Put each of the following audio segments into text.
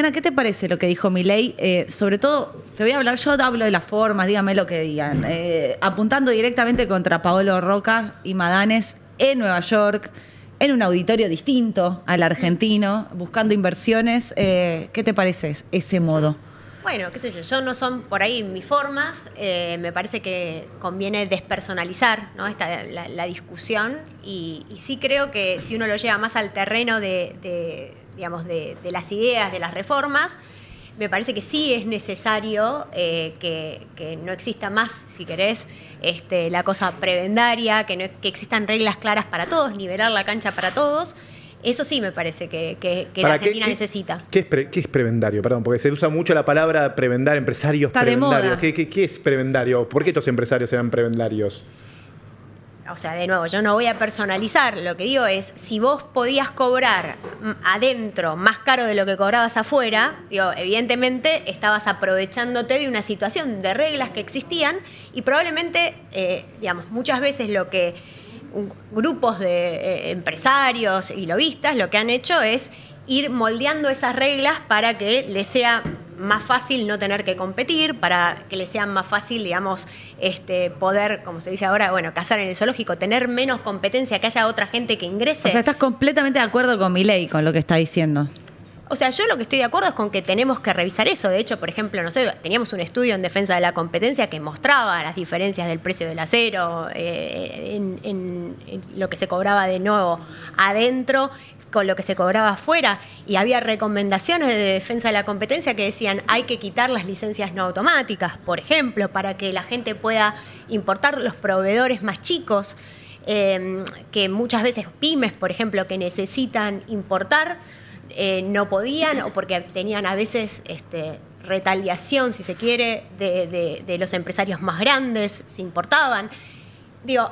Ana, ¿qué te parece lo que dijo Milei? Sobre todo, te voy a hablar, yo hablo de las formas, dígame lo que digan. Apuntando directamente contra Paolo Roca y Madanes en Nueva York, en un auditorio distinto al argentino, buscando inversiones. ¿Qué te parece ese modo? Bueno, qué sé yo no son por ahí mis formas. Me parece que conviene despersonalizar, ¿no? La discusión y sí creo que si uno lo lleva más al terreno de las ideas, de las reformas, me parece que sí es necesario que no exista más, si querés, la cosa prebendaria, que existan reglas claras para todos, nivelar la cancha para todos. Eso sí me parece que la Argentina necesita. ¿Qué es prebendario? Perdón, porque se usa mucho la palabra prebendar, empresarios Está prebendarios. de moda. ¿Qué es prebendario? ¿Por qué estos empresarios eran prebendarios? O sea, de nuevo, yo no voy a personalizar. Lo que digo es, si vos podías cobrar adentro más caro de lo que cobrabas afuera, evidentemente estabas aprovechándote de una situación de reglas que existían y probablemente, muchas veces lo que grupos de empresarios y lobistas lo que han hecho es ir moldeando esas reglas para que les sea más fácil no tener que competir, para que les sea más fácil, poder, como se dice ahora, cazar en el zoológico, tener menos competencia, que haya otra gente que ingrese. O sea, ¿estás completamente de acuerdo con Milei, con lo que está diciendo? O sea, yo lo que estoy de acuerdo es con que tenemos que revisar eso. De hecho, por ejemplo, teníamos un estudio en defensa de la competencia que mostraba las diferencias del precio del acero en lo que se cobraba de nuevo adentro con lo que se cobraba afuera, y había recomendaciones de defensa de la competencia que decían hay que quitar las licencias no automáticas, por ejemplo, para que la gente pueda importar, los proveedores más chicos, que muchas veces pymes, por ejemplo, que necesitan importar, no podían, o porque tenían a veces retaliación, si se quiere, de los empresarios más grandes, se importaban.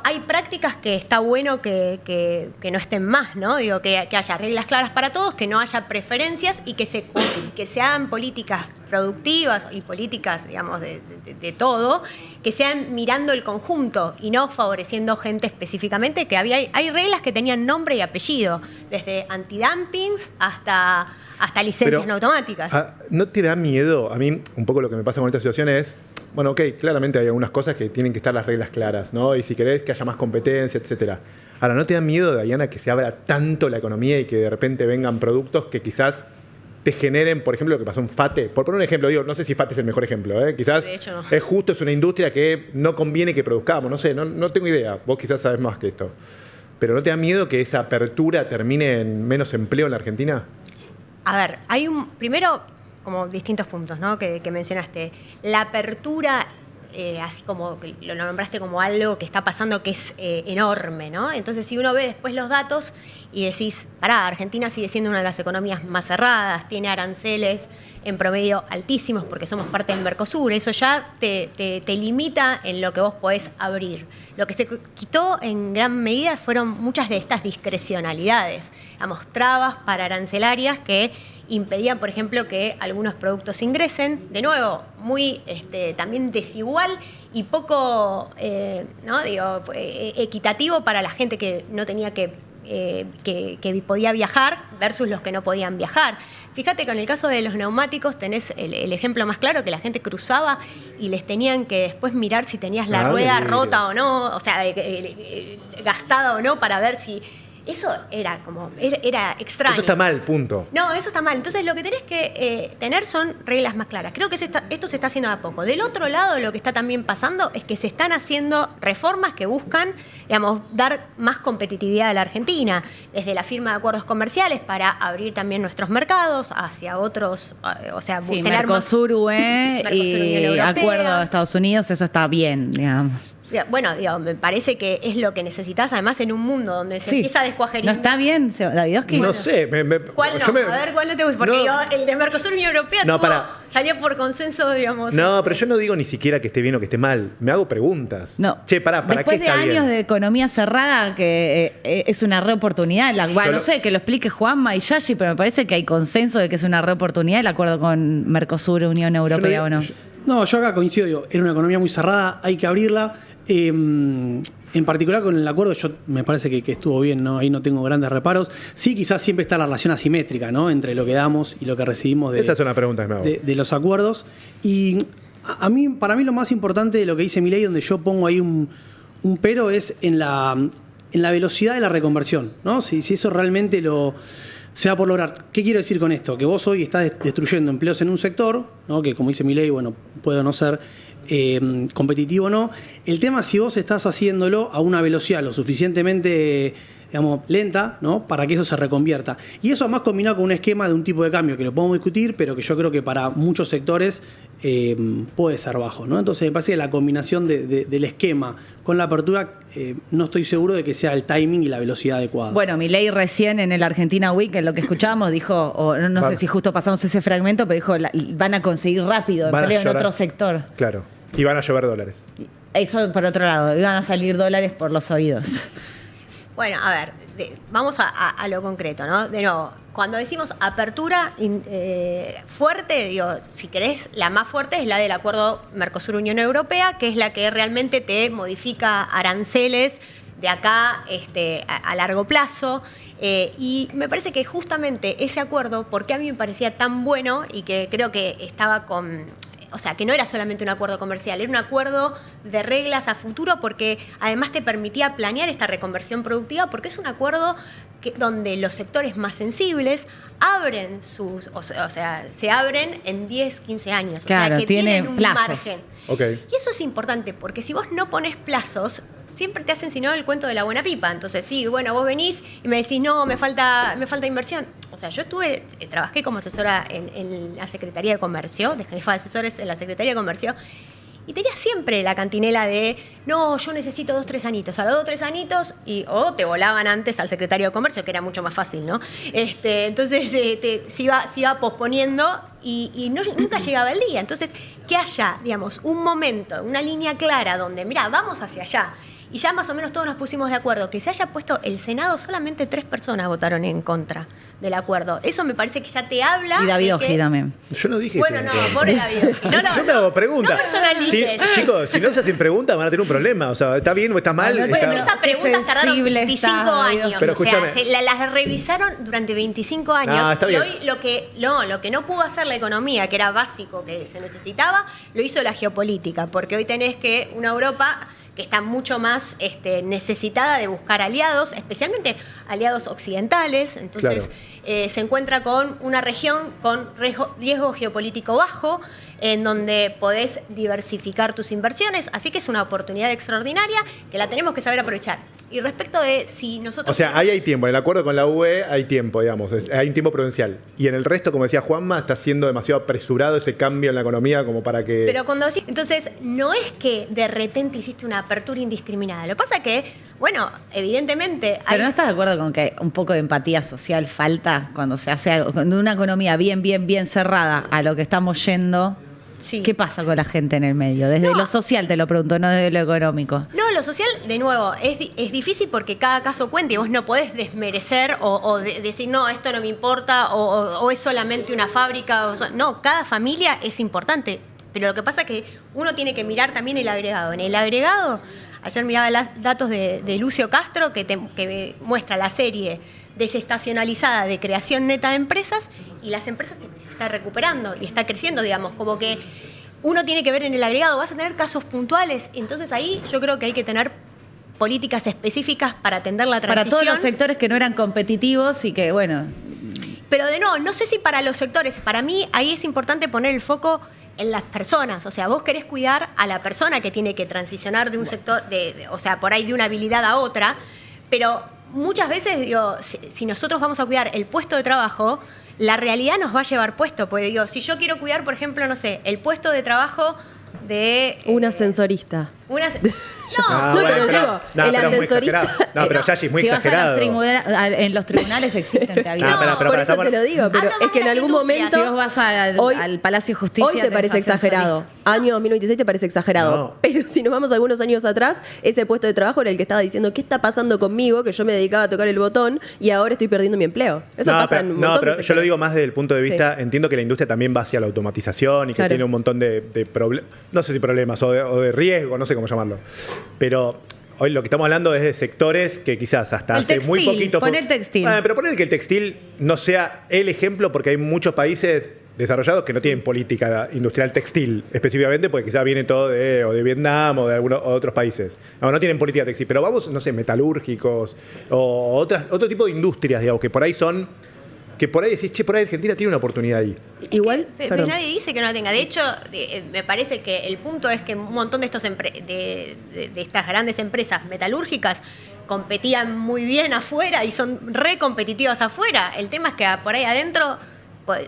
Hay prácticas que está bueno que no estén más, ¿no? Que haya reglas claras para todos, que no haya preferencias y que se hagan políticas productivas y políticas, de todo, que sean mirando el conjunto y no favoreciendo gente específicamente, que hay reglas que tenían nombre y apellido, desde antidumpings hasta licencias no automáticas. ¿No te da miedo? A mí, un poco lo que me pasa con esta situación es, bueno, ok, claramente hay algunas cosas que tienen que estar las reglas claras, ¿no? Y si querés que haya más competencia, etcétera. Ahora, ¿no te da miedo, Diana, que se abra tanto la economía y que de repente vengan productos que quizás te generen, por ejemplo, lo que pasó en FATE? Por poner un ejemplo, no sé si FATE es el mejor ejemplo, ¿eh? Quizás de hecho, no. es una industria que no conviene que produzcamos, no sé, no tengo idea. Vos quizás sabés más que esto. Pero ¿no te da miedo que esa apertura termine en menos empleo en la Argentina? A ver, primero, como distintos puntos, ¿no? que mencionaste. La apertura, así como lo nombraste como algo que está pasando que es enorme, ¿no? Entonces, si uno ve después los datos y decís, Argentina sigue siendo una de las economías más cerradas, tiene aranceles en promedio altísimos porque somos parte del Mercosur, eso ya te limita en lo que vos podés abrir. Lo que se quitó en gran medida fueron muchas de estas discrecionalidades, trabas para arancelarias que impedían, por ejemplo, que algunos productos ingresen. De nuevo, muy también desigual y poco equitativo para la gente que no tenía que podía viajar versus los que no podían viajar. Fíjate que en el caso de los neumáticos tenés el ejemplo más claro, que la gente cruzaba y les tenían que después mirar si tenías la rueda rota o no, o sea, gastada o no, para ver si... Eso era extraño. Eso está mal, punto. No, eso está mal. Entonces lo que tenés que tener son reglas más claras. Creo que esto se está haciendo de a poco. Del otro lado, lo que está también pasando es que se están haciendo reformas que buscan, dar más competitividad a la Argentina, desde la firma de acuerdos comerciales para abrir también nuestros mercados hacia otros, sí, Mercosur, UE y acuerdo de Estados Unidos, eso está bien, digamos. Bueno, me parece que es lo que necesitas, además en un mundo donde se empieza a descuajerir. ¿No está bien, Davidovsky? No sé. ¿Cuál no? A ver, ¿cuál no te gusta? Porque el de Mercosur y Unión Europea salió por consenso, digamos. No, pero yo no digo ni siquiera que esté bien o que esté mal. Me hago preguntas. No. Che, ¿para qué está bien? Después de años de economía cerrada, que es una reoportunidad. No sé, que lo explique Juanma y Yashi, pero me parece que hay consenso de que es una reoportunidad el acuerdo con Mercosur, Unión Europea, ¿o no? No, yo acá coincido, era una economía muy cerrada, hay que abrirla. En particular con el acuerdo, yo me parece que estuvo bien, ¿no? Ahí no tengo grandes reparos. Sí, quizás siempre está la relación asimétrica, ¿no? Entre lo que damos y lo que recibimos Esa es una pregunta que me hago. de los acuerdos. Y para mí lo más importante de lo que dice Milei, donde yo pongo ahí un pero, es en la velocidad de la reconversión, ¿no? Si eso realmente se va por lograr. ¿Qué quiero decir con esto? Que vos hoy estás destruyendo empleos en un sector, ¿no? Que como dice Milei, bueno, puede no ser competitivo o no. El tema es si vos estás haciéndolo a una velocidad lo suficientemente, digamos, lenta, ¿no? Para que eso se reconvierta. Y eso además combinado con un esquema de un tipo de cambio que lo podemos discutir, pero que yo creo que para muchos sectores puede ser bajo, ¿no? Entonces me parece que la combinación del esquema con la apertura, no estoy seguro de que sea el timing y la velocidad adecuada. Bueno, Milei recién en el Argentina Week, en lo que escuchábamos, dijo, o no sé si justo pasamos ese fragmento, pero dijo, van a conseguir rápido empleo en otro sector. Claro. Y van a llover dólares. Eso por otro lado, iban a salir dólares por los oídos. Bueno, a ver, vamos a lo concreto, ¿no? De nuevo, cuando decimos apertura fuerte, digo, si querés, la más fuerte es la del acuerdo Mercosur-Unión Europea, que es la que realmente te modifica aranceles de acá a largo plazo. Y me parece que justamente ese acuerdo, porque a mí me parecía tan bueno y que creo que estaba o sea, que no era solamente un acuerdo comercial, era un acuerdo de reglas a futuro porque además te permitía planear esta reconversión productiva porque es un acuerdo donde los sectores más sensibles abren o sea, se abren en 10, 15 años. Claro, o sea, que tienen un plazos. margen. Okay. Y eso es importante porque si vos no pones plazos, siempre te hacen, si no, el cuento de la buena pipa. Entonces, sí, bueno, vos venís y me decís, no, me falta inversión. O sea, yo trabajé como asesora en la Secretaría de Comercio, de jefa de asesores en la Secretaría de Comercio, y tenía siempre la cantinela de, no, yo necesito 2, 3 añitos. A los 2, 3 añitos, o te volaban antes al Secretario de Comercio, que era mucho más fácil, ¿no? Entonces, se iba posponiendo y nunca llegaba el día. Entonces, que haya, digamos, un momento, una línea clara donde, mira, vamos hacia allá, y ya más o menos todos nos pusimos de acuerdo, que se haya puesto el Senado, solamente 3 personas votaron en contra del acuerdo. Eso me parece que ya te habla. Y David Oji también. Yo no dije bueno, que... no, pobre David Oji. Yo me hago preguntas. No personalices. Chicos, si no se hacen preguntas van a tener un problema. O sea, ¿está bien o está mal? Bueno, Bueno, Está- pero esas preguntas tardaron sensible 25 está, años. Pero o sea, escúchame. las revisaron durante 25 años. Ah, está y bien. hoy lo que no pudo hacer la economía, que era básico, que se necesitaba, lo hizo la geopolítica. Porque hoy tenés que una Europa que está mucho más necesitada de buscar aliados, especialmente aliados occidentales. Entonces, se encuentra con una región con riesgo geopolítico bajo, en donde podés diversificar tus inversiones. Así que es una oportunidad extraordinaria que la tenemos que saber aprovechar. Y respecto de si nosotros... O sea, ahí hay tiempo. En el acuerdo con la UE hay tiempo, digamos. Hay un tiempo prudencial. Y en el resto, como decía Juanma, está siendo demasiado apresurado ese cambio en la economía como para que... Pero cuando decís, entonces, no es que de repente hiciste una apertura indiscriminada. Lo que pasa que, bueno, evidentemente... Pero ¿no estás de acuerdo con que un poco de empatía social falta cuando se hace algo, cuando una economía bien cerrada a lo que estamos yendo? Sí. ¿Qué pasa con la gente en el medio? Desde lo social te lo pregunto, no desde lo económico. No, lo social, de nuevo, es difícil porque cada caso cuenta y vos no podés desmerecer o decir, no, esto no me importa o es solamente una fábrica. No, cada familia es importante. Pero lo que pasa es que uno tiene que mirar también el agregado. En el agregado, ayer miraba los datos de Lucio Castro que muestra la serie desestacionalizada de creación neta de empresas y las empresas se están recuperando y está creciendo, digamos, como que uno tiene que ver en el agregado, vas a tener casos puntuales, entonces ahí yo creo que hay que tener políticas específicas para atender la transición. Para todos los sectores que no eran competitivos y que, bueno... Pero de nuevo, no sé si para los sectores, para mí ahí es importante poner el foco en las personas, o sea, vos querés cuidar a la persona que tiene que transicionar de un sector, o sea, por ahí de una habilidad a otra, pero muchas veces, digo, si nosotros vamos a cuidar el puesto de trabajo, la realidad nos va a llevar puesto, porque digo, si yo quiero cuidar, por ejemplo, no sé, el puesto de trabajo de... Un ascensorista. No, pero digo, el pero es muy ascensorista- exagerado. No, pero Yashi es muy si exagerado. en los tribunales existen, te aviso. No, pero Por eso estamos- te lo digo, pero no, es que en las algún industrias. momento... Si vos vas al Palacio de Justicia... Hoy te tenés parece exagerado. Año 2026 te parece exagerado. No. Pero si nos vamos algunos años atrás, ese puesto de trabajo era el que estaba diciendo, ¿qué está pasando conmigo? Que yo me dedicaba a tocar el botón y ahora estoy perdiendo mi empleo. Eso No, pasa pero, en un no, montón pero de yo sectores. lo digo más desde el punto de vista, Sí. entiendo que la industria también va hacia la automatización y que Claro. tiene un montón de problemas, no sé si problemas o de riesgo, no sé cómo llamarlo. Pero hoy lo que estamos hablando es de sectores que quizás hasta El hace muy textil, poquito... pon el textil. Pero poner que el textil no sea el ejemplo, porque hay muchos países desarrollados que no tienen política industrial textil específicamente, porque quizás viene todo de Vietnam o de algunos otros países. No tienen política textil, pero vamos, no sé, metalúrgicos o otro tipo de industrias, digamos, que por ahí decís, che, por ahí Argentina tiene una oportunidad ahí. Igual, Pero perdón. nadie dice que no la tenga. De hecho, me parece que el punto es que un montón de estas grandes empresas metalúrgicas competían muy bien afuera y son re competitivas afuera. El tema es que por ahí adentro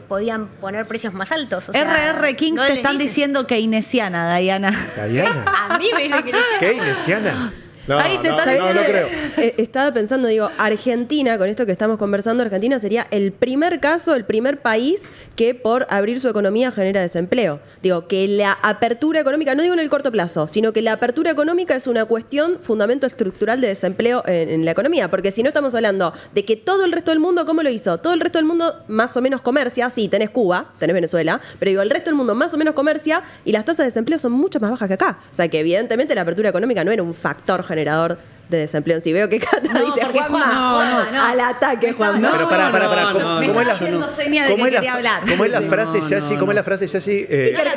podían poner precios más altos. O sea, RR Kings no te les están dicen. diciendo keynesiana, Diana. Diana. A mí me dice que no. ¿Keynesiana? No, Ahí te están no creo. Estaba pensando, digo, Argentina, con esto que estamos conversando, Argentina sería el primer caso, el primer país que por abrir su economía genera desempleo. Digo, que la apertura económica, no digo en el corto plazo, sino que la apertura económica es una cuestión, fundamento estructural de desempleo en la economía. Porque si no estamos hablando de que todo el resto del mundo, ¿cómo lo hizo? Todo el resto del mundo más o menos comercia, sí, tenés Cuba, tenés Venezuela, pero digo, el resto del mundo más o menos comercia y las tasas de desempleo son mucho más bajas que acá. O sea que evidentemente la apertura económica no era un factor generador de desempleo. Si veo que Cata No, dice porque Juanma, no. al ataque, Juanma. No, Pero pará, no, ¿cómo me es la está haciendo seña de que quería hablar. ¿Cómo es la No, frase, no, Yashi? ¿Cómo es la frase, Yashi?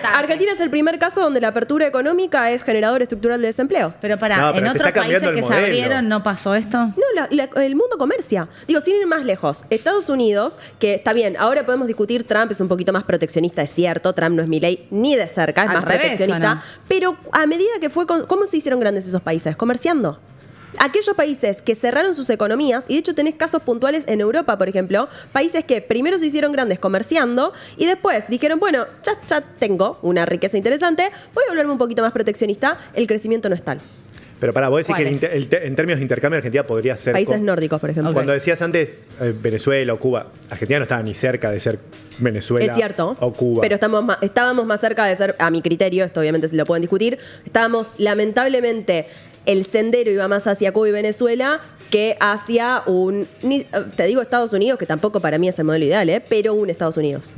Argentina es el primer caso donde la apertura económica es generador estructural de desempleo. Pero pará, No, pero en te otros está cambiando países que el se modelo. abrieron no pasó esto. No, el mundo comercia. Digo, sin ir más lejos, Estados Unidos, que está bien, ahora podemos discutir, Trump es un poquito más proteccionista, es cierto, Trump no es Milei ni de cerca, es Al más revés, proteccionista, ¿o no? pero a medida que fue, ¿cómo se hicieron grandes esos países? Comerciando. Aquellos países que cerraron sus economías, y de hecho tenés casos puntuales en Europa, por ejemplo, países que primero se hicieron grandes comerciando y después dijeron, bueno, ya tengo una riqueza interesante, voy a volverme un poquito más proteccionista, el crecimiento no es tal. Pero pará, vos decís que ¿Cuáles? en términos de intercambio Argentina podría ser... Países nórdicos, por ejemplo. Cuando decías antes Venezuela o Cuba, Argentina no estaba ni cerca de ser Venezuela Es cierto, o Cuba. pero estábamos más cerca de ser, a mi criterio, esto obviamente se lo pueden discutir, estábamos lamentablemente, el sendero iba más hacia Cuba y Venezuela que hacia te digo Estados Unidos, que tampoco para mí es el modelo ideal, pero un Estados Unidos.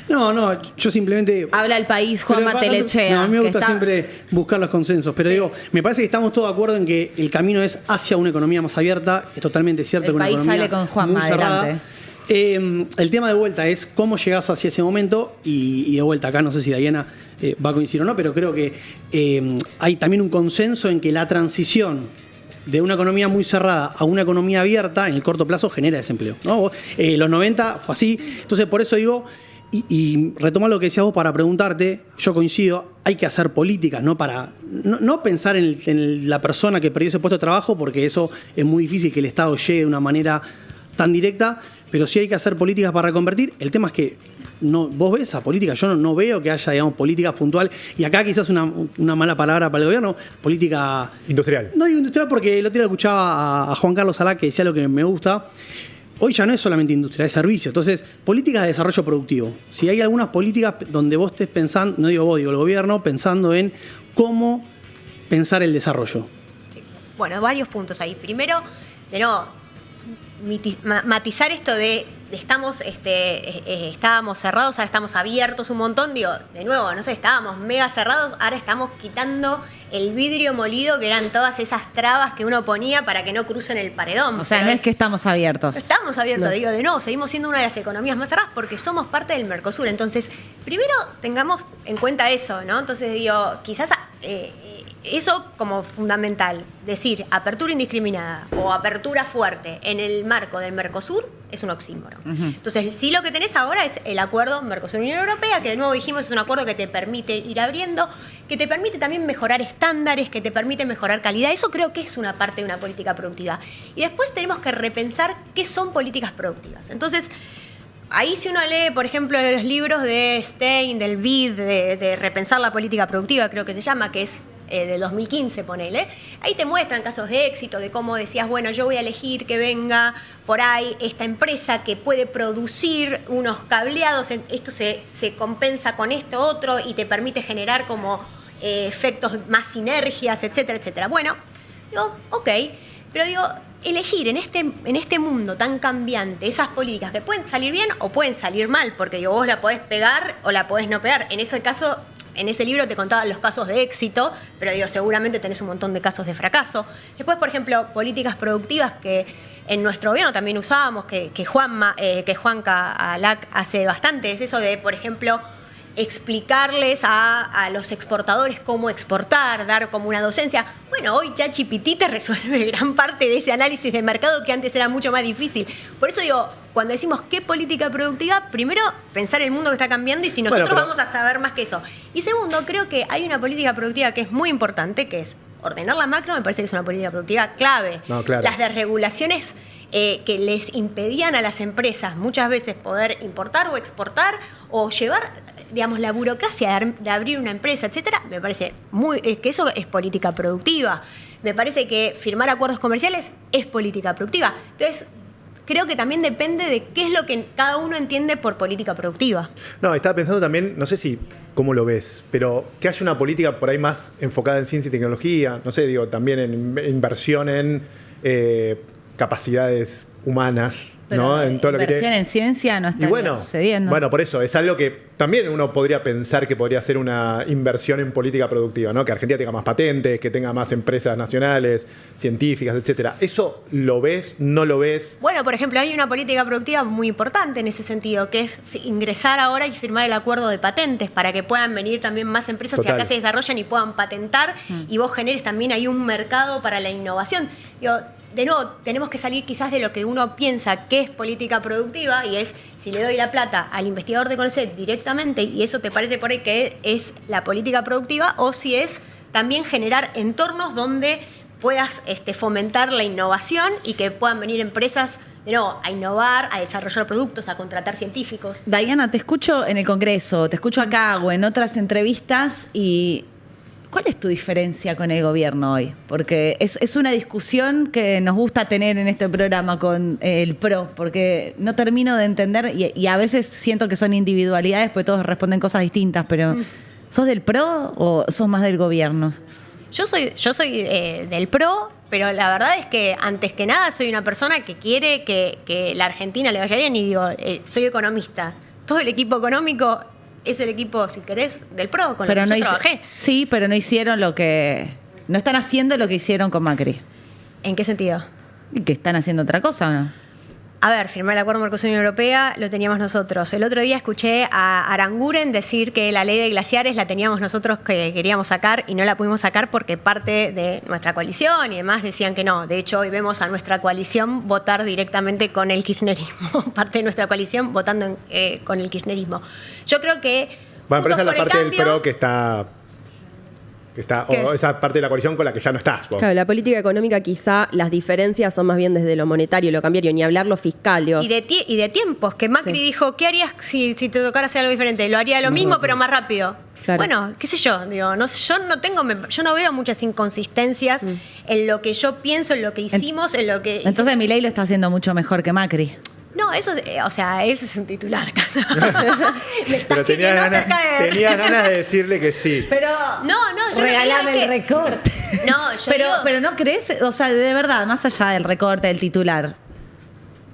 No, yo simplemente... Habla el país, Juanma Pero, Telechea. No, a mí me que gusta está- siempre buscar los consensos, pero digo, me parece que estamos todos de acuerdo en que el camino es hacia una economía más abierta, es totalmente cierto El que una país economía sale con Juanma, muy cerrada. adelante. El tema de vuelta es cómo llegás hacia ese momento y de vuelta acá, no sé si Diana va a coincidir o no, pero creo que hay también un consenso en que la transición de una economía muy cerrada a una economía abierta en el corto plazo genera desempleo, ¿no? Los 90 fue así, entonces por eso digo, y retomar lo que decías vos para preguntarte, yo coincido, hay que hacer políticas, no pensar en la persona que perdió ese puesto de trabajo, porque eso es muy difícil que el Estado llegue de una manera tan directa, pero sí hay que hacer políticas para reconvertir. El tema es que vos ves esa política, yo no veo que haya, digamos, políticas puntuales, y acá quizás una mala palabra para el gobierno, política... Industrial. No digo industrial porque el otro día escuchaba a Juan Carlos Salá que decía lo que me gusta. Hoy ya no es solamente industria, es servicio. Entonces, políticas de desarrollo productivo. Si hay algunas políticas donde vos estés pensando, no digo vos, digo el gobierno, pensando en cómo pensar el desarrollo. Sí. Bueno, varios puntos ahí. Primero, de nuevo, matizar esto de estábamos cerrados, ahora estamos abiertos un montón. Digo, de nuevo, no sé, estábamos mega cerrados, ahora estamos quitando el vidrio molido, que eran todas esas trabas que uno ponía para que no crucen el paredón. O sea, Pero no es que estamos abiertos. estamos abiertos, No. digo, de nuevo, seguimos siendo una de las economías más cerradas porque somos parte del Mercosur. Entonces, primero tengamos en cuenta eso, ¿no? Entonces, digo, quizás eso como fundamental, decir apertura indiscriminada o apertura fuerte en el marco del Mercosur es un oxímoron. Entonces, sí, lo que tenés ahora es el acuerdo Mercosur-Unión Europea, que de nuevo dijimos es un acuerdo que te permite ir abriendo, que te permite también mejorar estándares, que te permite mejorar calidad. Eso creo que es una parte de una política productiva. Y después tenemos que repensar qué son políticas productivas. Entonces, ahí si uno lee, por ejemplo, los libros de Stein, del BID, de repensar la política productiva, creo que se llama, que es del 2015, ponele, ahí te muestran casos de éxito, de cómo decías, bueno, yo voy a elegir que venga por ahí esta empresa que puede producir unos cableados, esto se compensa con esto otro y te permite generar como efectos, más sinergias, etcétera, etcétera. Bueno, digo, ok, pero digo, elegir en este mundo tan cambiante esas políticas que pueden salir bien o pueden salir mal, porque digo, vos la podés pegar o la podés no pegar. En ese caso, en ese libro te contaba los casos de éxito, pero digo, seguramente tenés un montón de casos de fracaso. Después, por ejemplo, políticas productivas que en nuestro gobierno también usábamos, que Juanca Alac hace bastante, es eso de, por ejemplo, explicarles a los exportadores cómo exportar, dar como una docencia. Bueno, hoy ChatGPT te resuelve gran parte de ese análisis de mercado que antes era mucho más difícil. Por eso digo, cuando decimos qué política productiva, primero pensar el mundo que está cambiando y si nosotros vamos a saber más que eso. Y segundo, creo que hay una política productiva que es muy importante, que es ordenar la macro, me parece que es una política productiva clave. No, claro. Las desregulaciones que les impedían a las empresas muchas veces poder importar o exportar o llevar, digamos, la burocracia de abrir una empresa, etcétera, me parece que eso es política productiva. Me parece que firmar acuerdos comerciales es política productiva. Entonces, creo que también depende de qué es lo que cada uno entiende por política productiva. No, estaba pensando también, no sé si cómo lo ves, pero que haya una política por ahí más enfocada en ciencia y tecnología, no sé, digo, también en inversión en capacidades humanas, Pero ¿no? En todo lo que inversión en ciencia no está sucediendo. Bueno, por eso, es algo que también uno podría pensar que podría ser una inversión en política productiva, ¿no? Que Argentina tenga más patentes, que tenga más empresas nacionales, científicas, etcétera. ¿Eso lo ves? ¿No lo ves? Bueno, por ejemplo, hay una política productiva muy importante en ese sentido, que es ingresar ahora y firmar el acuerdo de patentes para que puedan venir también más empresas Total. y acá se desarrollan y puedan patentar y vos generes también ahí un mercado para la innovación. Digo, de nuevo, tenemos que salir quizás de lo que uno piensa que es política productiva y es si le doy la plata al investigador de CONICET directamente y eso te parece por ahí que es la política productiva o si es también generar entornos donde puedas fomentar la innovación y que puedan venir empresas de nuevo a innovar, a desarrollar productos, a contratar científicos. Diana, te escucho en el Congreso, te escucho acá o en otras entrevistas y ¿cuál es tu diferencia con el gobierno hoy? Porque es una discusión que nos gusta tener en este programa con el PRO, porque no termino de entender y a veces siento que son individualidades, porque todos responden cosas distintas, pero ¿sos del PRO o sos más del gobierno? Yo soy del PRO, pero la verdad es que antes que nada soy una persona que quiere que la Argentina le vaya bien y digo, soy economista. Todo el equipo económico es el equipo, si querés, del PRO, con el que yo trabajé. Sí, pero no hicieron no están haciendo lo que hicieron con Macri. ¿En qué sentido? ¿Y que están haciendo otra cosa o no? A ver, firmar el acuerdo Mercosur-Unión Europea lo teníamos nosotros. El otro día escuché a Aranguren decir que la ley de glaciares la teníamos nosotros que queríamos sacar y no la pudimos sacar porque parte de nuestra coalición y demás decían que no. De hecho, hoy vemos a nuestra coalición votar directamente con el kirchnerismo. Parte de nuestra coalición votando con el kirchnerismo. Yo creo que... Bueno, pero esa es la parte cambio, del PRO que está o esa parte de la coalición con la que ya no estás vos. Claro, la política económica quizá las diferencias son más bien desde lo monetario, lo cambiario, ni hablar lo fiscal, Dios. Y de tiempos, que Macri dijo, ¿qué harías si te tocara hacer algo diferente? Lo haría lo mismo, pero más rápido. Claro. Bueno, qué sé yo, digo, yo no veo muchas inconsistencias en lo que yo pienso, en lo que hicimos, en lo que... Entonces Milei lo está haciendo mucho mejor que Macri. No, eso, o sea, ese es un titular. Me estás Pero tenías ganas de decirle que sí. Pero yo regalame el recorte. No, pero no crees, o sea, de verdad, más allá del recorte del titular,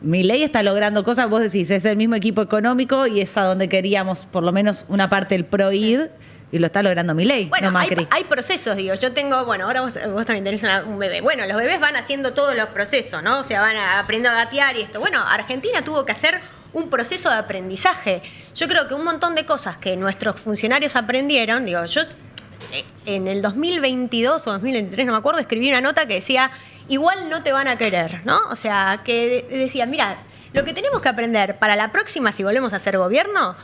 Milei está logrando cosas, vos decís, es el mismo equipo económico y es a donde queríamos por lo menos una parte del PRO ir. Y lo está logrando Milei, bueno, no Macri. hay procesos, digo. Yo tengo, bueno, ahora vos también tenés un bebé. Bueno, los bebés van haciendo todos los procesos, ¿no? O sea, van aprendiendo a gatear y esto. Bueno, Argentina tuvo que hacer un proceso de aprendizaje. Yo creo que un montón de cosas que nuestros funcionarios aprendieron, digo, yo en el 2022 o 2023, no me acuerdo, escribí una nota que decía, igual no te van a querer, ¿no? O sea, que decía, mira, lo que tenemos que aprender para la próxima, si volvemos a hacer gobierno,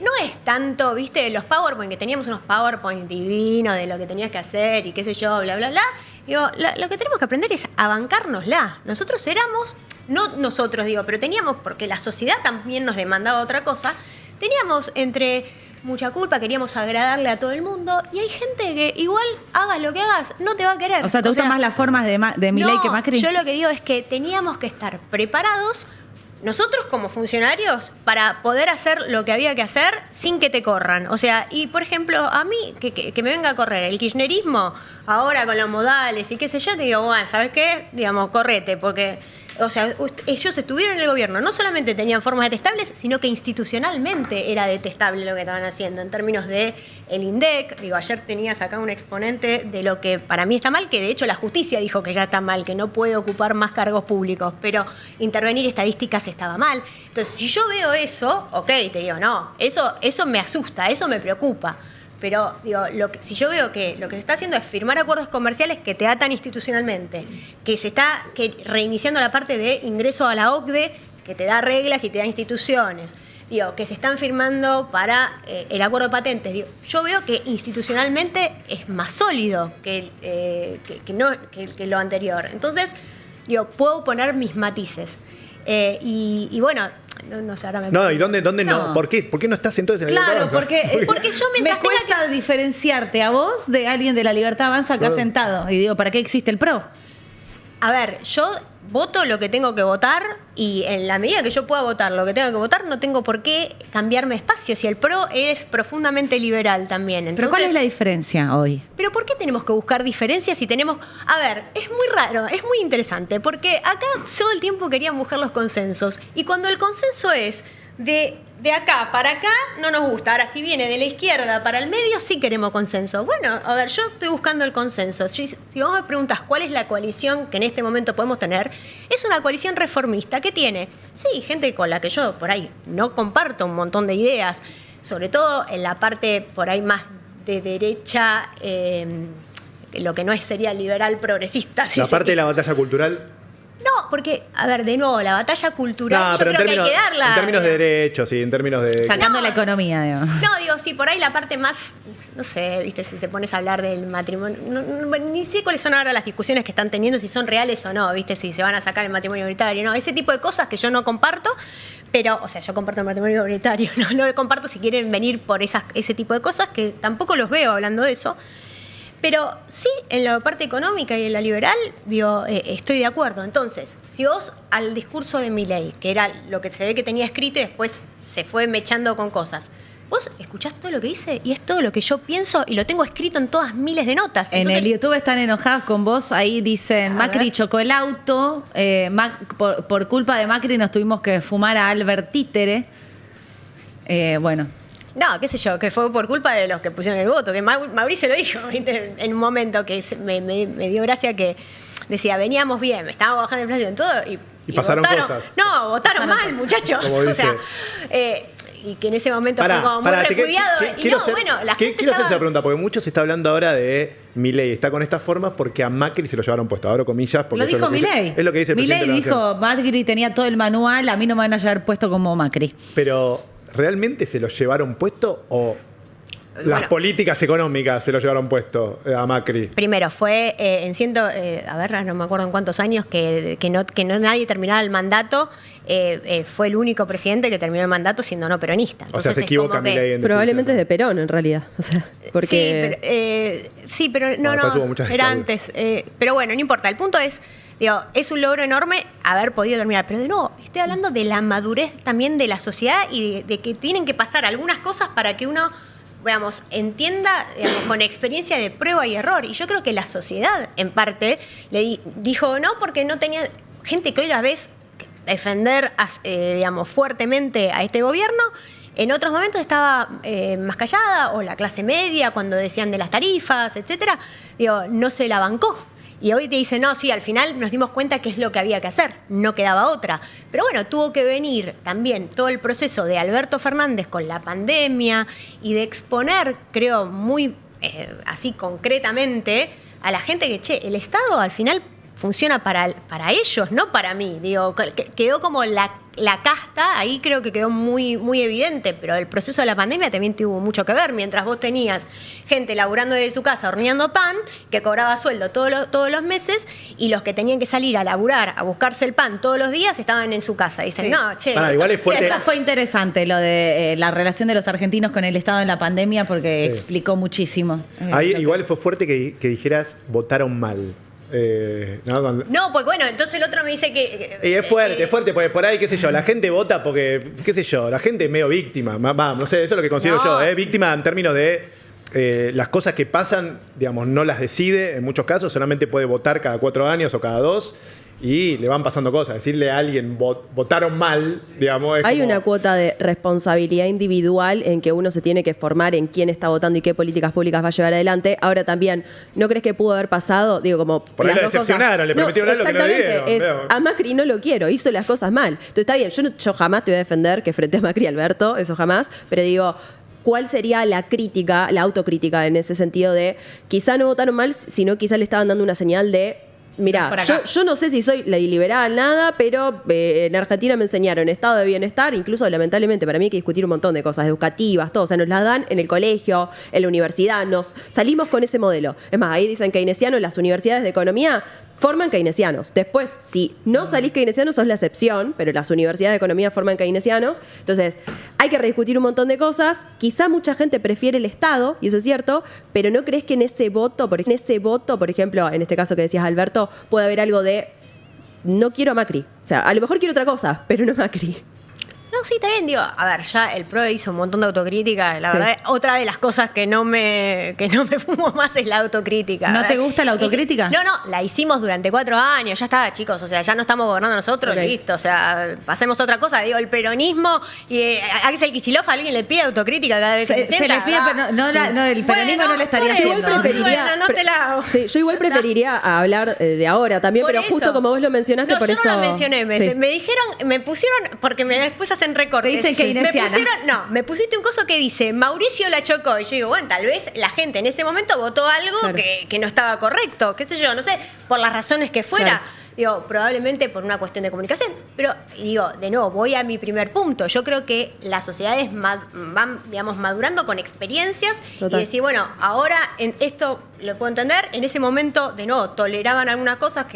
no es tanto, viste, los PowerPoint, que teníamos unos PowerPoint divinos de lo que tenías que hacer y qué sé yo, bla, bla, bla. Digo, lo que tenemos que aprender es a bancárnosla. Nosotros éramos, no nosotros digo, pero teníamos, porque la sociedad también nos demandaba otra cosa, teníamos entre mucha culpa, queríamos agradarle a todo el mundo y hay gente que igual hagas lo que hagas, no te va a querer. O sea, ¿te gustan más las formas de Milei que Macri? Yo lo que digo es que teníamos que estar preparados nosotros como funcionarios para poder hacer lo que había que hacer sin que te corran. O sea, y por ejemplo, a mí, que me venga a correr el kirchnerismo, ahora con los modales y qué sé yo, te digo, bueno, ¿sabes qué? Digamos, correte, porque o sea, ellos estuvieron en el gobierno, no solamente tenían formas detestables, sino que institucionalmente era detestable lo que estaban haciendo, en términos de el INDEC. Digo, ayer tenías acá un exponente de lo que para mí está mal, que de hecho la justicia dijo que ya está mal, que no puede ocupar más cargos públicos, pero intervenir estadísticas estaba mal. Entonces, si yo veo eso, ok, te digo, no, eso me asusta, eso me preocupa. Pero digo, si yo veo que lo que se está haciendo es firmar acuerdos comerciales que te atan institucionalmente, que se está reiniciando la parte de ingreso a la OCDE, que te da reglas y te da instituciones, digo, que se están firmando para el acuerdo de patentes, digo, yo veo que institucionalmente es más sólido que lo anterior. Entonces, digo, puedo poner mis matices. Y bueno, no sé, ahora me... No, ¿y dónde no? No. ¿Por qué no estás entonces en el Claro, Libertad Avanza? Porque yo me mientras tenga cuesta diferenciarte a vos de alguien de la Libertad Avanza acá Claro. sentado. Y digo, ¿para qué existe el PRO? A ver, yo voto lo que tengo que votar y en la medida que yo pueda votar lo que tengo que votar, no tengo por qué cambiarme espacio. Si el PRO es profundamente liberal también. ¿Pero Entonces, cuál es la diferencia hoy? ¿Pero por qué tenemos que buscar diferencias si tenemos...? A ver, es muy raro, es muy interesante, porque acá todo el tiempo querían buscar los consensos. Y cuando el consenso es de acá para acá, no nos gusta. Ahora, si viene de la izquierda para el medio, sí queremos consenso. Bueno, a ver, yo estoy buscando el consenso. Si vos me preguntas cuál es la coalición que en este momento podemos tener, es una coalición reformista que tiene, sí, gente con la que yo por ahí no comparto un montón de ideas, sobre todo en la parte por ahí más de derecha, lo que no sería liberal progresista. La parte de la batalla cultural. No, porque, a ver, de nuevo, la batalla cultural, No, yo pero creo que hay que darla. en términos de derechos, sí, en términos de... Sacando No. la economía, digo. No, digo, sí, por ahí la parte más, no sé, viste, si te pones a hablar del matrimonio, ni sé cuáles son ahora las discusiones que están teniendo, si son reales o no, viste, si se van a sacar el matrimonio igualitario, no, ese tipo de cosas que yo no comparto, pero, o sea, yo comparto el matrimonio igualitario, no lo comparto si quieren venir por ese tipo de cosas, que tampoco los veo hablando de eso. Pero sí, en la parte económica y en la liberal, digo, estoy de acuerdo. Entonces, si vos al discurso de Milei, que era lo que se ve que tenía escrito y después se fue mechando con cosas, vos escuchás todo lo que dice y es todo lo que yo pienso y lo tengo escrito en todas miles de notas. En Entonces, el YouTube están enojados con vos, ahí dicen, A Macri ver. chocó el auto, por culpa de Macri nos tuvimos que fumar a Albert Títere. Bueno, no, qué sé yo, que fue por culpa de los que pusieron el voto, que Mauricio lo dijo, ¿viste? En un momento que me dio gracia que decía, veníamos bien, estábamos bajando la inflación, todo, Y pasaron votaron, cosas. No, votaron mal, cosas. muchachos. Como O dice. sea, y que en ese momento fue como muy repudiado. Y no, bueno, la gente quiero hacer estaba... esa pregunta, porque mucho se está hablando ahora de Milei está con estas formas porque a Macri se lo llevaron puesto, abro comillas. Porque lo eso dijo es Milei. Es lo que dice el presidente Milei de la Nación. dijo, Macri tenía todo el manual, a mí no me van a llevar puesto como Macri. Pero, ¿realmente se lo llevaron puesto o las Bueno. políticas económicas se lo llevaron puesto a Macri? Primero, fue a ver, no me acuerdo en cuántos años, que no nadie terminaba el mandato. Fue el único presidente que terminó el mandato siendo no peronista. O sea, Entonces, se es equivoca como que- Milei en decir Probablemente es eso. de Perón, en realidad. O sea, porque... Sí, pero Bueno, después hubo muchas era dictaduras. antes. Pero bueno, no importa. El punto es, digo, es un logro enorme haber podido terminar. Pero de nuevo, estoy hablando de la madurez también de la sociedad y de que tienen que pasar algunas cosas para que uno, veamos, entienda, digamos, con experiencia de prueba y error. Y yo creo que la sociedad, en parte, dijo no porque no tenía gente que hoy la ves defender, digamos, fuertemente a este gobierno. En otros momentos estaba más callada, o la clase media, cuando decían de las tarifas, etcétera. Digo, no se la bancó. Y hoy te dicen, no, sí, al final nos dimos cuenta que es lo que había que hacer, no quedaba otra. Pero bueno, tuvo que venir también todo el proceso de Alberto Fernández con la pandemia y de exponer, creo, muy así concretamente a la gente que, che, el Estado al final funciona para ellos, no para mí. Digo, quedó como la casta, ahí creo que quedó muy, muy evidente, pero el proceso de la pandemia también tuvo mucho que ver. Mientras vos tenías gente laburando desde su casa, horneando pan, que cobraba sueldo todos los meses, y los que tenían que salir a laburar, a buscarse el pan todos los días, estaban en su casa. Y dicen, Sí. no, che. Pará, igual es fuerte. Eso fue interesante, lo de la relación de los argentinos con el Estado en la pandemia, porque Sí. explicó muchísimo. Ahí Lo que- igual fue fuerte que dijeras votaron mal. ¿No? Cuando- No, porque bueno, entonces el otro me dice que... Y es fuerte, porque por ahí, qué sé yo, la gente vota porque, qué sé yo, la gente es medio víctima. No sé, eso es lo que considero No. yo, víctima en términos de las cosas que pasan, digamos, no las decide en muchos casos, solamente puede votar cada 4 años o cada 2. y le van pasando cosas. Decirle a alguien votaron mal, digamos, es Hay como- una cuota de responsabilidad individual en que uno se tiene que formar en quién está votando y qué políticas públicas va a llevar adelante. Ahora también, ¿no crees que pudo haber pasado? Digo, como Por ahí las lo dos cosas. decepcionaron, le prometieron algo que no le exactamente, dieron, es, veo. a Macri no lo quiero, hizo las cosas mal. Entonces está bien, yo jamás te voy a defender que frente a Macri, Alberto, eso jamás, pero digo, ¿cuál sería la crítica, la autocrítica en ese sentido de quizá no votaron mal, sino quizá le estaban dando una señal de mirá, Por acá. yo no sé si soy liberal, nada, pero en Argentina me enseñaron estado de bienestar, incluso lamentablemente para mí hay que discutir un montón de cosas educativas, todo, o sea, nos las dan en el colegio, en la universidad, nos salimos con ese modelo. Es más, ahí dicen keynesiano, las universidades de economía forman keynesianos. Después, si no salís keynesiano, sos la excepción, pero las universidades de economía forman keynesianos. Entonces, hay que rediscutir un montón de cosas. Quizá mucha gente prefiere el Estado, y eso es cierto, pero ¿no crees que en ese voto, por ejemplo, en este caso que decías, Alberto, puede haber algo de no quiero a Macri? O sea, a lo mejor quiero otra cosa, pero no Macri. No, sí, también digo, a ver, ya el PRO hizo un montón de autocrítica, la Sí. verdad, otra de las cosas que no me fumo más es la autocrítica. ¿No A te ver, gusta la autocrítica? No, la hicimos durante 4 años, ya está, chicos, o sea, ya no estamos gobernando nosotros, Ok. listo, o sea, pasemos a otra cosa, digo, el peronismo, y Axel Kicillof, alguien le pide autocrítica cada vez que se Se sienta. le pide, va. pero no, el peronismo no le estaría por eso, haciendo. Yo igual preferiría, bueno, no te la hago. Sí, yo igual preferiría hablar de ahora también, Por pero justo eso. como vos lo mencionaste, No, por yo eso. no lo mencioné, Sí. me dijeron, me pusieron, porque después hacen recortes. Te dicen keynesiana. Me pusiste un coso que dice, Mauricio la chocó. Y yo digo, bueno, tal vez la gente en ese momento votó algo Claro. que no estaba correcto, qué sé yo, no sé, por las razones que fuera. Claro. Digo, probablemente por una cuestión de comunicación. Pero, digo, de nuevo, voy a mi primer punto. Yo creo que las sociedades van, digamos, madurando con experiencias Total. y decir, bueno, ahora en esto lo puedo entender. En ese momento, de nuevo, toleraban algunas cosas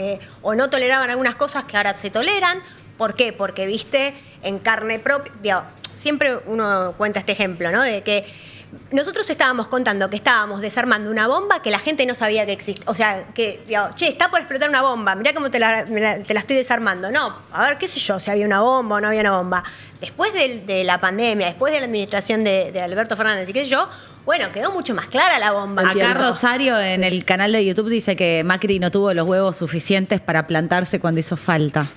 o no toleraban algunas cosas que ahora se toleran. ¿Por qué? Porque viste en carne propia. Digo, siempre uno cuenta este ejemplo, ¿no? De que nosotros estábamos contando que estábamos desarmando una bomba que la gente no sabía que existía. O sea, que, digo, che, está por explotar una bomba, mirá cómo te la estoy desarmando. No, a ver, qué sé yo, si había una bomba o no había una bomba. Después de la pandemia, después de la administración de Alberto Fernández y qué sé yo, bueno, quedó mucho más clara la bomba. Acá Entiendo. Rosario en el canal de YouTube dice que Macri no tuvo los huevos suficientes para plantarse cuando hizo falta.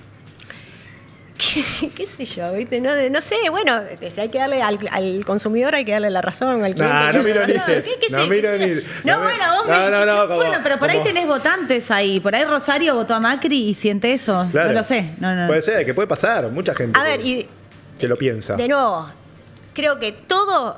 ¿Qué sé yo? ¿Viste? No sé, bueno, si hay que darle al consumidor, hay que darle la razón, al cliente. Nah, hay que no me darle la razón. ironices. ¿Qué No sé? me ¿Qué sé yo? ironices. No, No me- bueno, vos me no, decís no, eso. como- Bueno, pero por ahí como- tenés votantes ahí. Por ahí Rosario votó a Macri y siente eso. Claro. No lo sé. No. Puede ser, que puede pasar. Mucha gente A ver, y que lo piensa. de nuevo, creo que todos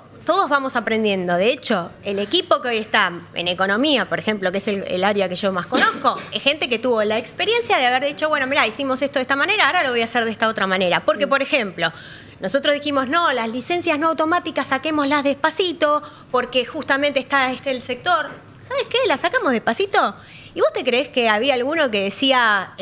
vamos aprendiendo. De hecho, el equipo que hoy está en economía, por ejemplo, que es el área que yo más conozco, es gente que tuvo la experiencia de haber dicho, bueno, mira, hicimos esto de esta manera, ahora lo voy a hacer de esta otra manera. Porque, por ejemplo, nosotros dijimos, no, las licencias no automáticas saquémoslas despacito, porque justamente está el sector. ¿Sabes qué? Las sacamos despacito. ¿Y vos te creés que había alguno que decía,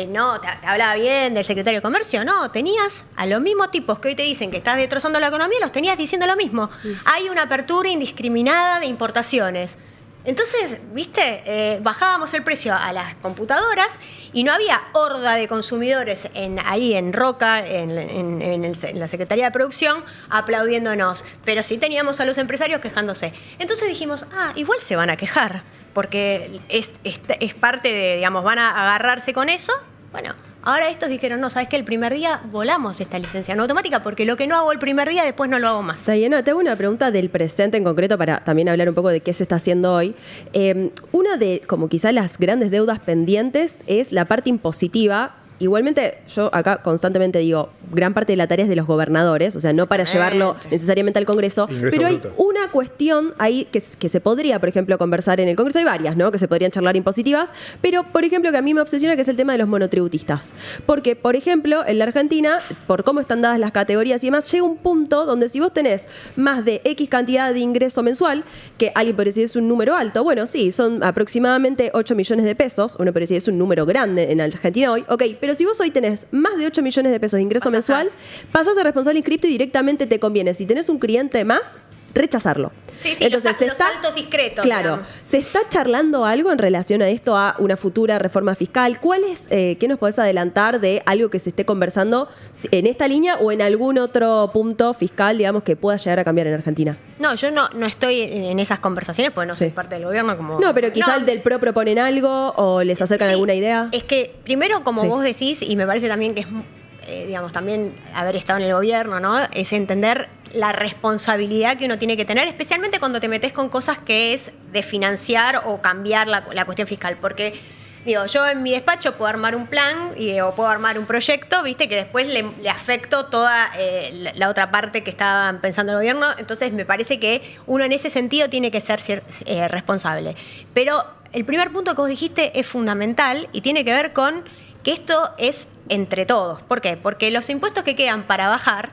no, te hablaba bien del secretario de Comercio? No, tenías a los mismos tipos que hoy te dicen que estás destrozando la economía, los tenías diciendo lo mismo. Hay una apertura indiscriminada de importaciones. Entonces, viste, bajábamos el precio a las computadoras y no había horda de consumidores ahí en Roca, en la Secretaría de Producción, aplaudiéndonos. Pero sí teníamos a los empresarios quejándose. Entonces dijimos, igual se van a quejar, porque es parte de, digamos, van a agarrarse con eso. Bueno, ahora estos dijeron, no, ¿sabes qué? El primer día volamos esta licencia no automática, porque lo que no hago el primer día, después no lo hago más. Diana, te hago una pregunta del presente en concreto para también hablar un poco de qué se está haciendo hoy. Una de, como quizá las grandes deudas pendientes es la parte impositiva. Igualmente, yo acá constantemente digo, gran parte de la tarea es de los gobernadores, o sea, no para llevarlo necesariamente al Congreso, Ingreso pero hay bruto. una cuestión ahí que se podría, por ejemplo, conversar en el Congreso. Hay varias, ¿no?, que se podrían charlar impositivas, pero, por ejemplo, que a mí me obsesiona, que es el tema de los monotributistas. Porque, por ejemplo, en la Argentina, por cómo están dadas las categorías y demás, llega un punto donde si vos tenés más de X cantidad de ingreso mensual, que alguien podría decir es un número alto, bueno, sí, son aproximadamente 8 millones de pesos, uno podría decir es un número grande en Argentina hoy, ok, pero si vos hoy tenés más de 8 millones de pesos de ingreso mensual, pasás a responsable inscripto y directamente te conviene. Si tenés un cliente más, rechazarlo. Sí, los saltos discretos. Claro, digamos. ¿se está charlando algo en relación a esto, a una futura reforma fiscal? ¿Qué nos podés adelantar de algo que se esté conversando en esta línea o en algún otro punto fiscal, digamos, que pueda llegar a cambiar en Argentina? No, yo no estoy en esas conversaciones porque no soy Sí. parte del gobierno. No, pero quizá el del PRO proponen algo o les acercan Sí, alguna idea. Es que primero, como Sí. vos decís, y me parece también que es, digamos, también haber estado en el gobierno, ¿no? Es entender la responsabilidad que uno tiene que tener, especialmente cuando te metes con cosas que es de financiar o cambiar la cuestión fiscal. Porque, digo, yo en mi despacho puedo armar un plan o puedo armar un proyecto, viste, que después le afecto toda la otra parte que estaban pensando el gobierno. Entonces, me parece que uno en ese sentido tiene que ser responsable. Pero el primer punto que vos dijiste es fundamental y tiene que ver con que esto es entre todos. ¿Por qué? Porque los impuestos que quedan para bajar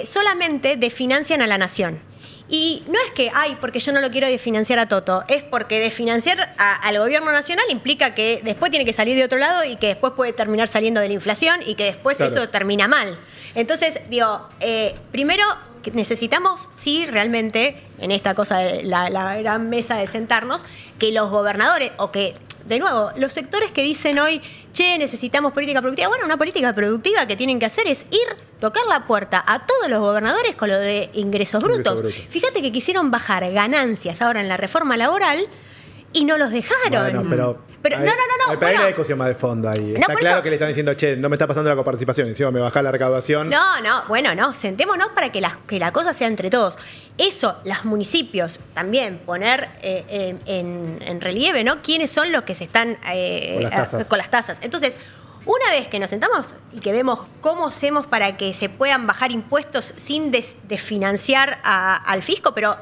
solamente desfinancian a la nación. Y no es que, porque yo no lo quiero desfinanciar a Toto, es porque desfinanciar al gobierno nacional implica que después tiene que salir de otro lado y que después puede terminar saliendo de la inflación y que después Claro. eso termina mal. Entonces, digo, primero que necesitamos, sí, realmente, en esta cosa de la gran mesa de sentarnos, que los gobernadores, o que, de nuevo, los sectores que dicen hoy, necesitamos política productiva. Bueno, una política productiva que tienen que hacer es tocar la puerta a todos los gobernadores con lo de ingresos brutos. Fíjate que quisieron bajar ganancias ahora en la reforma laboral y no los dejaron. Bueno, pero no. Pero hay una discusión más de fondo ahí. Está por claro eso- que le están diciendo, no me está pasando la coparticipación, encima me baja la recaudación. No, sentémonos para que la cosa sea entre todos. Eso, los municipios, también poner en relieve, ¿no? Quiénes son los que se están con las tasas. Entonces, una vez que nos sentamos y que vemos cómo hacemos para que se puedan bajar impuestos sin desfinanciar al fisco, pero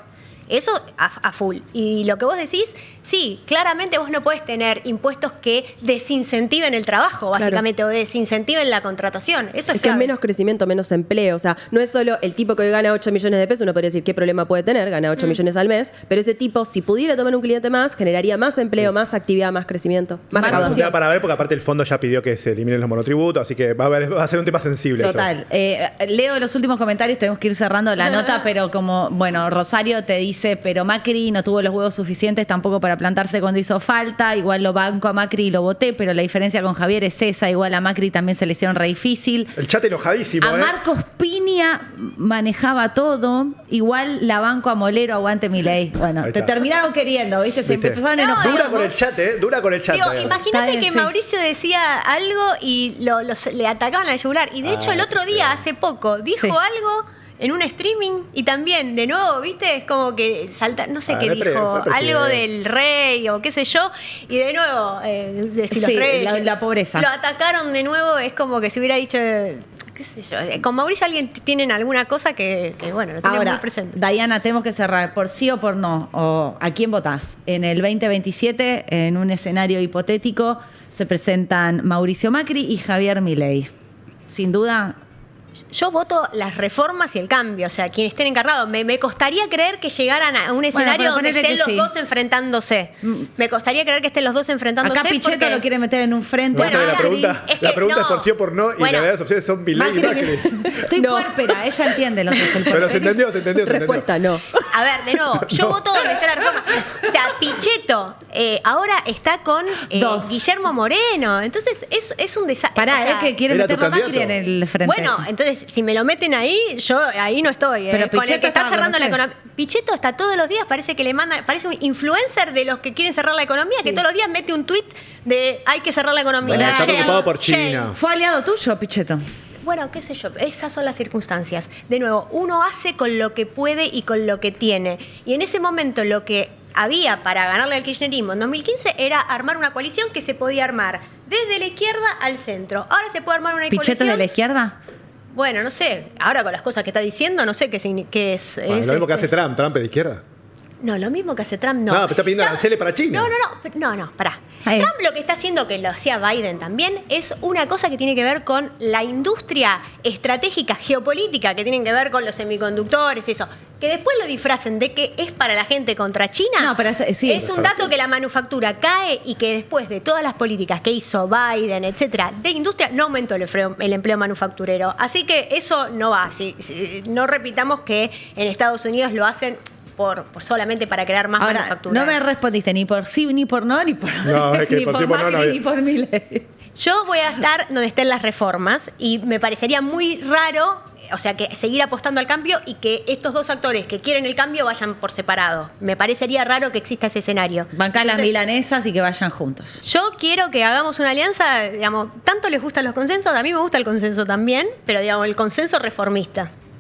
eso a full. Y lo que vos decís, sí, claramente vos no podés tener impuestos que desincentiven el trabajo, básicamente, o desincentiven la contratación. Eso es que es clave. menos crecimiento, menos empleo. O sea, no es solo el tipo que hoy gana 8 millones de pesos, uno podría decir qué problema puede tener, gana 8 millones al mes, pero ese tipo, si pudiera tomar un cliente más, generaría más empleo, más actividad, más crecimiento, más recaudación. Para ver, porque aparte el fondo ya pidió que se eliminen los monotributos, así que va a ser un tema sensible. Total. Leo los últimos comentarios, tenemos que ir cerrando la nota, pero como, bueno, Rosario te dice, pero Macri no tuvo los huevos suficientes tampoco para plantarse cuando hizo falta, igual lo banco a Macri y lo voté, pero la diferencia con Javier es esa, igual a Macri también se le hicieron re difícil. El chat enojadísimo, A Marcos Piña manejaba todo, igual la banco a Molero, aguante Milei. Bueno, Ahí te está. terminaron queriendo, ¿viste? Se ¿Viste? empezaron a enojar. Dura con el chat, Dura con el chat. Digo, todavía. imagínate Está bien, que sí. Mauricio decía algo y le atacaban al yugular. Y de hecho, el otro día, hace poco, dijo Sí. algo en un streaming y también, de nuevo, ¿viste? Es como que salta, no sé qué fue dijo, presidente. algo del rey o qué sé yo. Y de nuevo, si los Sí, reyes. la pobreza. Lo atacaron de nuevo, es como que si hubiera dicho. ¿Qué sé yo? Con Mauricio alguien tienen alguna cosa que bueno, lo tenemos muy Ahora, presente. Diana, tenemos que cerrar por sí o por no. O ¿a quién votás? En el 2027, en un escenario hipotético, se presentan Mauricio Macri y Javier Milei. Sin duda, Yo voto las reformas y el cambio, o sea, quienes estén encarnados. Me costaría creer que llegaran a un escenario pero donde ponele estén que los sí. dos enfrentándose. Me costaría creer que estén los dos enfrentándose. acá Pichetto porque- lo quiere meter en un frente. Bueno, a la Macri. pregunta, Es que la pregunta no. es por sí o por no, y Bueno. las verdaderas opciones son Milei y Macri. Estoy No. puérpera, ella entiende lo que es el Pero se puérpera. entendió. Respuesta, no. A ver, de nuevo, yo voto donde está la reforma. O sea, Pichetto ahora está con Dos. Guillermo Moreno. Entonces, es un desastre. Pará, O sea, es que quiere ¿era tu meter a Macri candidato? en el frente. Bueno, entonces, si me lo meten ahí, yo ahí no estoy. Pero Con el Pichetto que está estaba cerrando con la ustedes. economía. Pichetto está todos los días, parece que le manda, parece un influencer de los que quieren cerrar la economía, que todos los días mete un tuit de hay que cerrar la economía. Bueno, está Shame, preocupado por shame. China. Fue aliado tuyo, Pichetto. Bueno, qué sé yo, esas son las circunstancias. De nuevo, uno hace con lo que puede y con lo que tiene. Y en ese momento lo que había para ganarle al kirchnerismo en 2015 era armar una coalición que se podía armar desde la izquierda al centro. Ahora se puede armar una ¿Pichetto coalición. es de la izquierda? Bueno, no sé, ahora con las cosas que está diciendo, no sé qué es. Bueno, lo mismo que hace Trump es de izquierda. No, lo mismo que hace Trump, no. No, pero está pidiendo Trump- aranceles para China. No, pará. Ahí. Trump lo que está haciendo, que lo hacía Biden también, es una cosa que tiene que ver con la industria estratégica geopolítica, que tienen que ver con los semiconductores, eso. Que después lo disfracen de que es para la gente contra China. No, pero sí. Es un dato que la manufactura cae y que después de todas las políticas que hizo Biden, etcétera, de industria, no aumentó el empleo manufacturero. Así que eso no va. No repitamos que en Estados Unidos lo hacen por solamente para crear más Ahora, manufactura. no me respondiste ni por sí, ni por no, ni por, No, es que ni por por sí, por no, Macri, no. ni por Milei. Yo voy a estar donde estén las reformas y me parecería muy raro, o sea, que seguir apostando al cambio y que estos dos actores que quieren el cambio vayan por separado. Me parecería raro que exista ese escenario. Bancar las Entonces, milanesas y que vayan juntos. yo quiero que hagamos una alianza, digamos, tanto les gustan los consensos, a mí me gusta el consenso también, pero digamos, el consenso reformista.